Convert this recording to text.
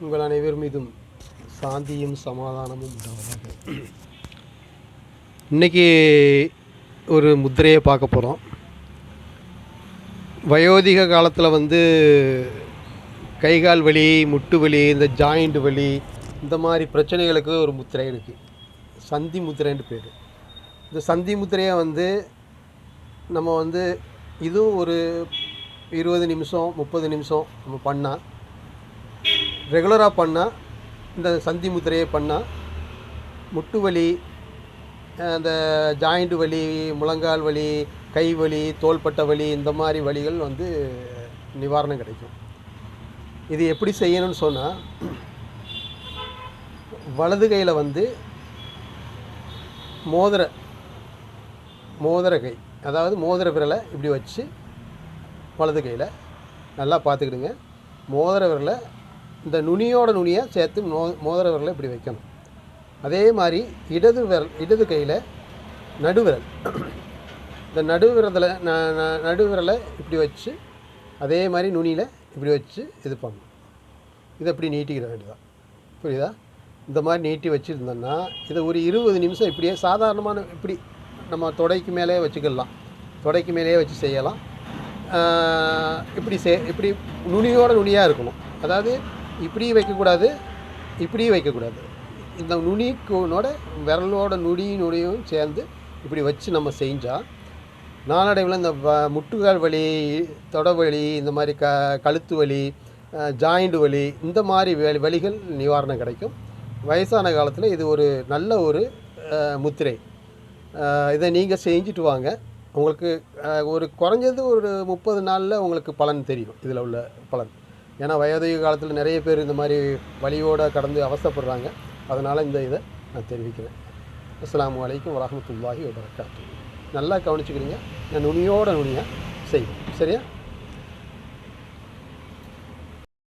உங்கள் அனைவர் மீதும் சாந்தியும் சமாதானமும் உண்டாவதாக. இன்றைக்கி ஒரு முத்திரையை பார்க்க போகிறோம். வயோதிக காலத்தில் கைகால் வலி, முட்டு வலி, இந்த ஜாயிண்ட் வலி, இந்த மாதிரி பிரச்சனைகளுக்கு ஒரு முத்திரை இருக்குது. சந்தி முத்திரைன்னு பேர். இந்த சந்தி முத்திரையை நம்ம இதுவும் ஒரு 20 நிமிஷம் 30 நிமிஷம் நம்ம பண்ணால், ரெகுலராக பண்ணால், இந்த சந்தி முத்திரையை பண்ணால் முட்டு வலி, அந்த ஜாயிண்ட் வலி, முழங்கால் வலி, கை வலி, தோள்பட்டை வலி, இந்த மாதிரி வலிகள் நிவாரணம் கிடைக்கும். இது எப்படி செய்யணும்னு சொன்னால், வலது கையில் மோதிர கை, அதாவது மோதிர விரலை இப்படி வச்சு, வலது கையில் நல்லா பார்த்துக்கிடுங்க. மோதிர விரலை இந்த நுனியாக சேர்த்து மோதிர விரலை இப்படி வைக்கணும். அதே மாதிரி இடது கையில் நடுவிரல், இந்த நடுவிரலை இப்படி வச்சு, அதே மாதிரி நுனியில் இப்படி வச்சு இது பண்ணணும். இதை இப்படி நீட்டிக்கிற வேண்டியதான். புரியுதா? இந்த மாதிரி நீட்டி வச்சுருந்தோன்னா இதை ஒரு 20 நிமிஷம் இப்படியே சாதாரணமான இப்படி நம்ம தொடைக்கு மேலே வச்சுக்கலாம். தொடைக்கு மேலேயே வச்சு செய்யலாம். இப்படி நுனியாக இருக்கணும். அதாவது இப்படியும் வைக்கக்கூடாது, இப்படியும் வைக்கக்கூடாது. இந்த நுனிக்கோட விரலோட நுனியும் சேர்ந்து இப்படி வச்சு நம்ம செஞ்சால் நாளடைவில் இந்த முட்டுகால் வலி, தொடை வலி, இந்த மாதிரி கழுத்து வலி, ஜாயிண்ட் வலி, இந்த மாதிரி வலிகள் நிவாரணம் கிடைக்கும். வயசான காலத்தில் இது ஒரு நல்ல ஒரு முத்திரை. இதை நீங்கள் செஞ்சுட்டு வாங்க. உங்களுக்கு ஒரு குறைஞ்சது ஒரு 30 நாளில் உங்களுக்கு பலன் தெரியும், இதில் உள்ள பலன். ஏன்னா வயோதிக காலத்தில் நிறைய பேர் இந்த மாதிரி வலியோடு கடந்து அவசப்படுறாங்க. அதனால் இந்த இதை நான் தெரிவிக்கிறேன். அஸ்ஸலாமு அலைக்கும் வரஹ்மத்துல்லாஹி வபரகாத்துஹு. நல்லா கவனிச்சுக்கிறீங்க. நான் நுனியாக செய்வேன். சரியா?